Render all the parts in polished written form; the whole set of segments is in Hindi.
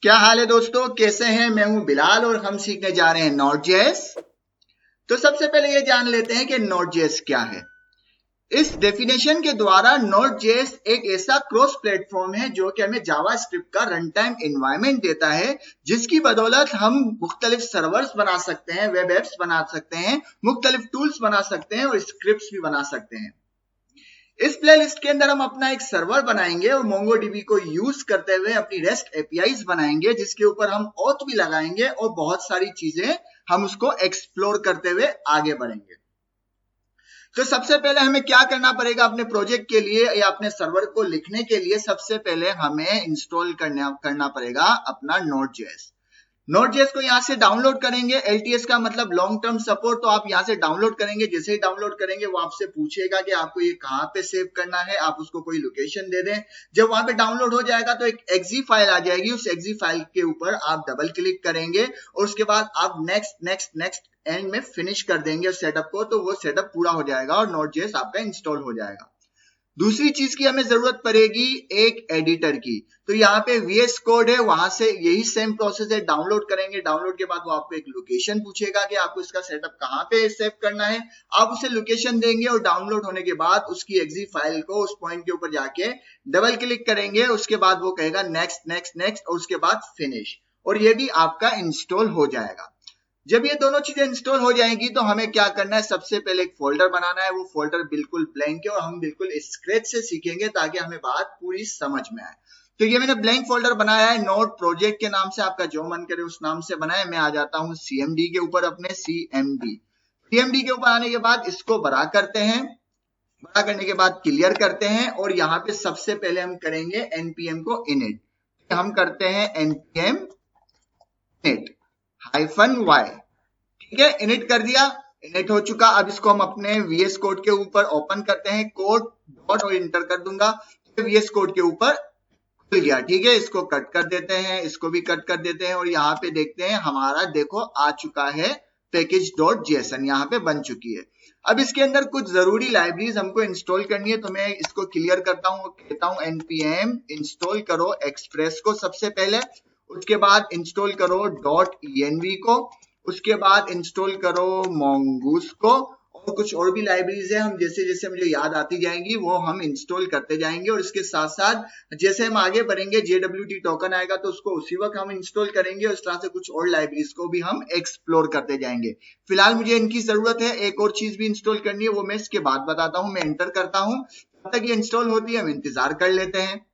क्या हाल है दोस्तों, कैसे हैं? मैं हूं बिलाल और हम सीखने जा रहे हैं नोड.जेएस। तो सबसे पहले ये जान लेते हैं कि नोड.जेएस क्या है। इस डेफिनेशन के द्वारा नोड.जेएस एक ऐसा क्रॉस प्लेटफॉर्म है जो कि हमें जावास्क्रिप्ट का रन टाइम एनवायरनमेंट देता है, जिसकी बदौलत हम मुख्तलिफ सर्वर्स बना सकते हैं, वेब एप्स बना सकते हैं, मुख्तलिफ टूल्स बना सकते हैं और स्क्रिप्ट्स भी बना सकते हैं। इस प्लेलिस्ट के अंदर हम अपना एक सर्वर बनाएंगे और मोंगोडीबी को यूज करते हुए अपनी रेस्ट एपीआईज बनाएंगे, जिसके ऊपर हम ऑथ भी लगाएंगे और बहुत सारी चीजें हम उसको एक्सप्लोर करते हुए आगे बढ़ेंगे। तो सबसे पहले हमें क्या करना पड़ेगा अपने प्रोजेक्ट के लिए या अपने सर्वर को लिखने के लिए? सबसे पहले हमें इंस्टॉल करना पड़ेगा अपना नोड.जेएस। नोड.जेएस को यहाँ से डाउनलोड करेंगे। एलटीएस का मतलब लॉन्ग टर्म सपोर्ट, तो आप यहाँ से डाउनलोड करेंगे। जैसे ही डाउनलोड करेंगे वो आपसे पूछेगा कि आपको ये कहाँ पे सेव करना है, आप उसको कोई लोकेशन दे दें। जब वहां पे डाउनलोड हो जाएगा तो एक एक्जी फाइल आ जाएगी, उस एक्जी फाइल के ऊपर आप डबल क्लिक करेंगे और उसके बाद आप नेक्स्ट एंड में फिनिश कर देंगे सेटअप को, तो वो सेटअप पूरा हो जाएगा और नोड.जेएस आपका इंस्टॉल हो जाएगा। दूसरी चीज की हमें जरूरत पड़ेगी एक एडिटर की। तो यहाँ पे VS कोड है, वहां से यही सेम प्रोसेस है, डाउनलोड करेंगे। डाउनलोड के बाद वो आपको एक लोकेशन पूछेगा कि आपको इसका सेटअप कहाँ पे सेव करना है, आप उसे लोकेशन देंगे और डाउनलोड होने के बाद उसकी एक्जी फाइल को उस पॉइंट के ऊपर जाके डबल क्लिक करेंगे। उसके बाद वो कहेगा नेक्स्ट और उसके बाद फिनिश, और ये भी आपका इंस्टॉल हो जाएगा। जब ये दोनों चीजें इंस्टॉल हो जाएंगी तो हमें क्या करना है? सबसे पहले एक फोल्डर बनाना है। वो फोल्डर बिल्कुल ब्लैंक है और हम बिल्कुल स्क्रैच से सीखेंगे ताकि हमें बात पूरी समझ में आए। तो ये मैंने ब्लैंक फोल्डर बनाया है, नोड प्रोजेक्ट के नाम से, आपका जो मन करे उस नाम से बनाए। मैं आ जाता हूँ CMD के ऊपर, अपने CMD के ऊपर आने के बाद इसको बड़ा करते हैं। बड़ा करने के बाद क्लियर करते हैं और यहाँ पे सबसे पहले हम करेंगे npm को init। हम करते हैं npm init -y। ठीक है, इनिट कर दिया, इनिट हो चुका। अब इसको हम अपने VS कोड के ऊपर ओपन करते हैं, कोड डॉट और इंटर कर दूंगा, तो VS कोड के ऊपर खुल गया। ठीक है, इसको कट कर देते हैं, इसको भी कट कर देते हैं और यहाँ पे देखते हैं हमारा देखो आ चुका है package.json, यहाँ पे बन चुकी है। अब इसके अंदर कुछ जरूरी लाइब्रेरीज हमको इंस्टॉल करनी है, तो मैं इसको क्लियर करता हूँ, कहता हूँ npm इंस्टॉल करो एक्सप्रेस को सबसे पहले, उसके बाद इंस्टॉल करो .env को, उसके बाद इंस्टॉल करो mongoose को, और कुछ और भी लाइब्रेरीज है, हम जैसे जैसे मुझे याद आती जाएंगी वो हम इंस्टॉल करते जाएंगे। और इसके साथ साथ जैसे हम आगे बढ़ेंगे JWT टोकन आएगा तो उसको उसी वक्त हम इंस्टॉल करेंगे और इस तरह से कुछ और लाइब्रेरीज को भी हम एक्सप्लोर करते जाएंगे। फिलहाल मुझे इनकी जरूरत है, एक और चीज भी इंस्टॉल करनी है, वो मैं इसके बाद बताता हूँ। मैं एंटर करता हूँ, तब तक ये इंस्टॉल होती है हम इंतजार कर लेते हैं।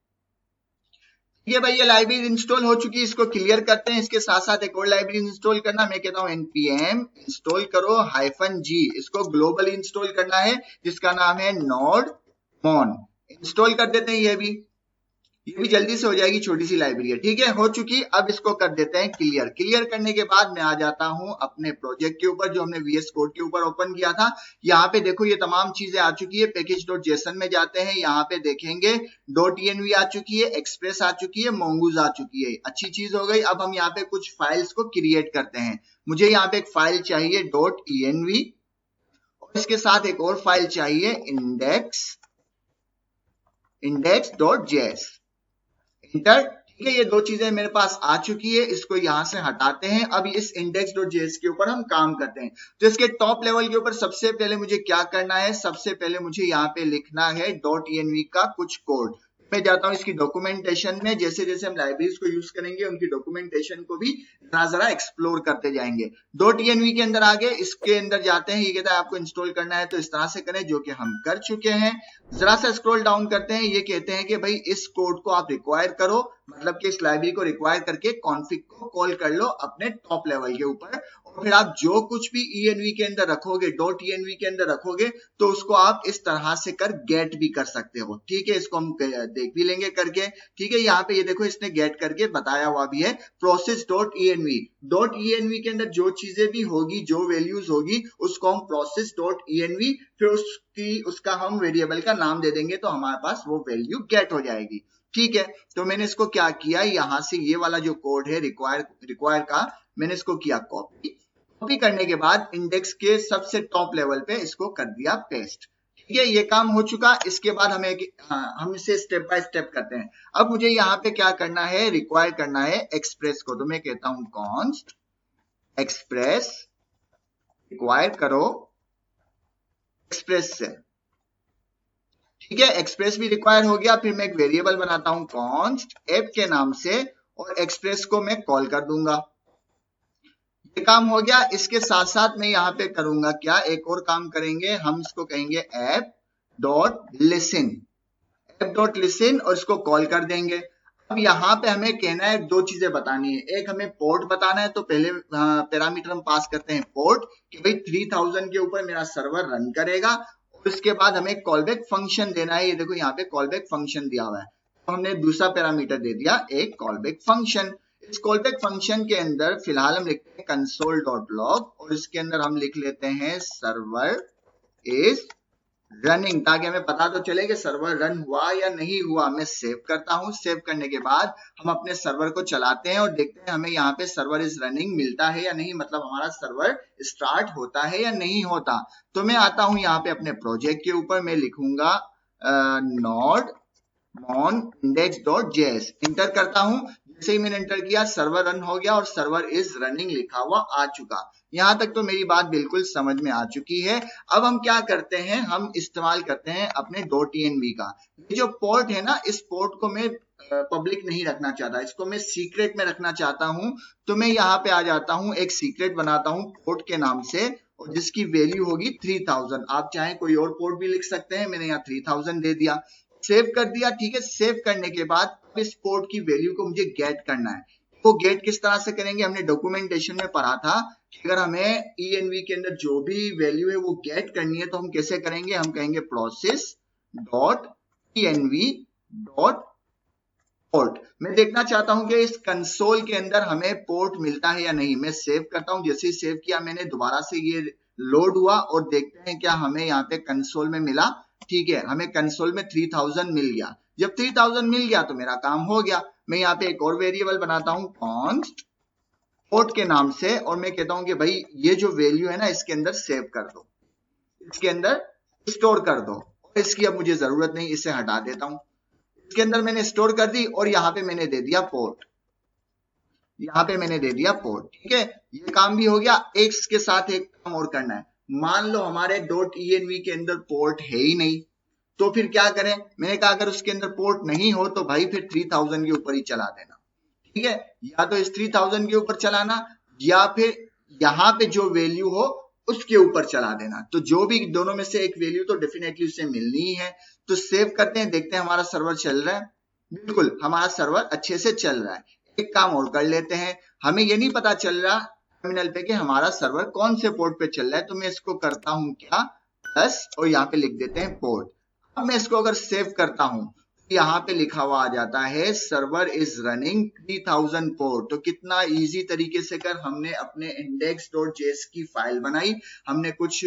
ये भाई ये लाइब्रेरी इंस्टॉल हो चुकी है, इसको क्लियर करते हैं। इसके साथ साथ एक और लाइब्रेरी इंस्टॉल करना, मैं कहता हूँ npm इंस्टॉल करो -g, इसको ग्लोबली इंस्टॉल करना है, जिसका नाम है nodemon। इंस्टॉल कर देते हैं, ये भी जल्दी से हो जाएगी, छोटी सी लाइब्रेरी है। ठीक है, हो चुकी। अब इसको कर देते हैं क्लियर। क्लियर करने के बाद मैं आ जाता हूं अपने प्रोजेक्ट के ऊपर जो हमने VS कोड के ऊपर ओपन किया था। यहाँ पे देखो ये तमाम चीजें आ चुकी है। package.json में जाते हैं, यहाँ पे देखेंगे .env आ चुकी है, एक्सप्रेस आ चुकी है, mongoose आ चुकी है। अच्छी चीज हो गई। अब हम यहाँ पे कुछ फाइल्स को क्रिएट करते हैं। मुझे यहाँ पे एक फाइल चाहिए .env और इसके साथ एक और फाइल चाहिए index.js। इंटर। ठीक है, ये दो चीजें मेरे पास आ चुकी है, इसको यहां से हटाते हैं। अब इस index.js के ऊपर हम काम करते हैं। तो इसके टॉप लेवल के ऊपर सबसे पहले मुझे क्या करना है? सबसे पहले मुझे यहाँ पे लिखना है .env का कुछ कोड। मैं जाता हूँ इसकी डॉक्यूमेंटेशन में, जैसे जैसे हम लाइब्रेरीज को यूज करेंगे उनकी डॉक्यूमेंटेशन को भी जरा एक्सप्लोर करते जाएंगे। .env के अंदर आगे इसके अंदर जाते हैं, ये कहता है आपको इंस्टॉल करना है तो इस तरह से करें, जो कि हम कर चुके हैं। जरा सा स्क्रॉल डाउन करते हैं, ये कहते हैं कि भाई इस कोड को आप रिक्वायर करो, मतलब कि इस लाइब्रेरी को रिक्वायर करके कॉन्फ़िग को कॉल कर लो अपने टॉप लेवल के ऊपर, और फिर आप जो कुछ भी env के अंदर रखोगे, .env के अंदर रखोगे, तो उसको आप इस तरह से कर गेट भी कर सकते हो। ठीक है, इसको हम देख भी लेंगे करके। ठीक है, यहाँ पे ये देखो इसने गेट करके बताया हुआ भी है process.env के अंदर जो चीजें भी होगी, जो वैल्यूज होगी, उसको हम process.env, फिर उसका हम वेरिएबल का नाम दे देंगे तो हमारे पास वो वैल्यू गेट हो जाएगी। ठीक है, तो मैंने इसको क्या किया, यहाँ से ये वाला जो कोड है रिक्वायर का, मैंने इसको किया कॉपी करने के बाद इंडेक्स के सबसे टॉप लेवल पे इसको कर दिया पेस्ट। ठीक ठीक है, ये काम हो चुका। इसके बाद हम इसे स्टेप बाय स्टेप करते हैं। अब मुझे यहाँ पे क्या करना है, रिक्वायर करना है एक्सप्रेस को। तो मैं कहता हूं कॉन्स्ट एक्सप्रेस रिक्वायर करो एक्सप्रेस से। ठीक है, एक्सप्रेस भी रिक्वायर हो गया। फिर मैं एक वेरिएबल बनाता हूं कॉन्स्ट ऐप के नाम से, और एक्सप्रेस को मैं कॉल कर दूंगा। ये काम हो गया। इसके साथ साथ मैं यहाँ पे करूंगा क्या, एक और काम करेंगे। हम इसको कहेंगे app dot listen, app dot listen, और इसको कॉल कर देंगे। अब यहाँ पे हमें कहना है, दो चीजें बतानी है। एक, हमें पोर्ट बताना है। तो पहले पैरामीटर हम पास करते हैं पोर्ट, कि भाई 3000 के ऊपर मेरा सर्वर रन करेगा। और उसके बाद हमें कॉलबैक फंक्शन देना है। ये देखो यहाँ पे कॉलबैक फंक्शन दिया हुआ है। तो हमने दूसरा पैरामीटर दे दिया एक कॉलबैक फंक्शन। इस कॉलबैक फंक्शन के अंदर फिलहाल हम लिखते हैं कंसोल डॉट लॉग, और इसके अंदर हम लिख लेते हैं सर्वर इज रनिंग, ताकि हमें पता तो चले कि सर्वर रन हुआ या नहीं हुआ। मैं सेव करता हूं। सेव करने के बाद हम अपने सर्वर को चलाते हैं और देखते हैं हमें यहाँ पे सर्वर इज रनिंग मिलता है या नहीं, मतलब हमारा सर्वर स्टार्ट होता है या नहीं होता। तो मैं आता हूं यहाँ पे अपने प्रोजेक्ट के ऊपर, मैं लिखूंगा nodemon index dot JS, enter करता हूं। जैसे ही मैंने इंटर किया, सर्वर रन हो गया और सर्वर इज रनिंग लिखा हुआ आ चुका। यहां तक तो मेरी बात बिल्कुल समझ में आ चुकी है। अब हम क्या करते हैं, हम इस्तेमाल करते हैं अपने .env का। ये जो पोर्ट है ना, इस पोर्ट को मैं पब्लिक नहीं रखना चाहता, इसको मैं सीक्रेट में रखना चाहता हूं। तो मैं यहाँ पे आ जाता हूं, एक सीक्रेट बनाता हूं पोर्ट के नाम से, और जिसकी वैल्यू होगी 3000। आप चाहे कोई और पोर्ट भी लिख सकते हैं। मैंने यहाँ 3000 दे दिया, सेव कर दिया। ठीक है, सेव करने के बाद इस पोर्ट की वैल्यू को मुझे गेट करना है। वो गेट किस तरह से करेंगे, हमने डॉक्यूमेंटेशन में पढ़ा था कि अगर हमें env के अंदर जो भी वैल्यू है वो गेट करनी है तो हम कैसे करेंगे, हम कहेंगे process dot env dot port. मैं देखना चाहता हूं कि इस कंसोल के अंदर हमें पोर्ट मिलता है या नहीं। मैं सेव करता हूं। जैसे ही सेव किया मैंने, दोबारा से ये लोड हुआ और देखते हैं क्या हमें यहाँ पे कंसोल में मिला। ठीक है, हमें कंसोल में 3000 मिल गया। जब 3000 मिल गया तो मेरा काम हो गया। मैं यहाँ पे एक और वेरिएबल बनाता हूं कॉन्स्ट पोर्ट के नाम से, और मैं कहता हूं कि भाई ये जो वैल्यू है ना, इसके अंदर सेव कर दो, इसके अंदर स्टोर कर दो। इसकी अब मुझे जरूरत नहीं, इसे हटा देता हूं। इसके अंदर मैंने स्टोर कर दी और यहाँ पे मैंने दे दिया पोर्ट, यहाँ पे मैंने दे दिया पोर्ट। ठीक है, ये काम भी हो गया। एक के साथ एक काम और करना है। मान लो हमारे .env के अंदर पोर्ट है ही नहीं, तो फिर क्या करें। मैंने कहा अगर उसके अंदर पोर्ट नहीं हो तो भाई फिर 3000 के ऊपर ही चला देना। ठीक है, या तो इस 3000 के ऊपर चलाना, या फिर यहाँ पे जो वैल्यू हो उसके ऊपर चला देना। तो जो भी दोनों में से एक वैल्यू तो डेफिनेटली उसे मिलनी ही है। तो सेव करते हैं, देखते हैं हमारा सर्वर चल रहा है। बिल्कुल हमारा सर्वर अच्छे से चल रहा है। एक काम और कर लेते हैं। हमें ये नहीं पता चल रहा टर्मिनल पे कि हमारा सर्वर कौन से पोर्ट पे चल रहा है। तो मैं इसको करता हूं क्या, प्लस, और यहाँ पे लिख देते हैं पोर्ट। अब मैं इसको अगर सेव करता हूं, यहाँ पे लिखा हुआ आ जाता है सर्वर इज रनिंग 3000 पोर्ट। तो कितना इजी तरीके से कर हमने अपने index.js की फाइल बनाई। हमने कुछ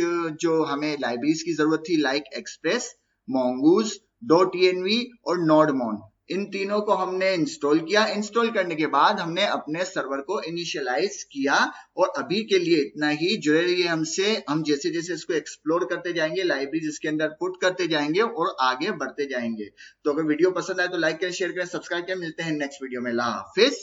जो हमें लाइब्रेरीज की जरूरत थी, लाइक एक्सप्रेस, mongoose, .env और nodemon, इन तीनों को हमने इंस्टॉल किया। इंस्टॉल करने के बाद हमने अपने सर्वर को इनिशियलाइज किया। और अभी के लिए इतना ही। जुड़े रहिए हमसे, हम जैसे जैसे इसको एक्सप्लोर करते जाएंगे, लाइब्रेरीज इसके अंदर पुट करते जाएंगे और आगे बढ़ते जाएंगे। तो अगर वीडियो पसंद आए तो लाइक करें, शेयर करें, सब्सक्राइब करें। मिलते हैं नेक्स्ट वीडियो में। अल्लाह हाफिज।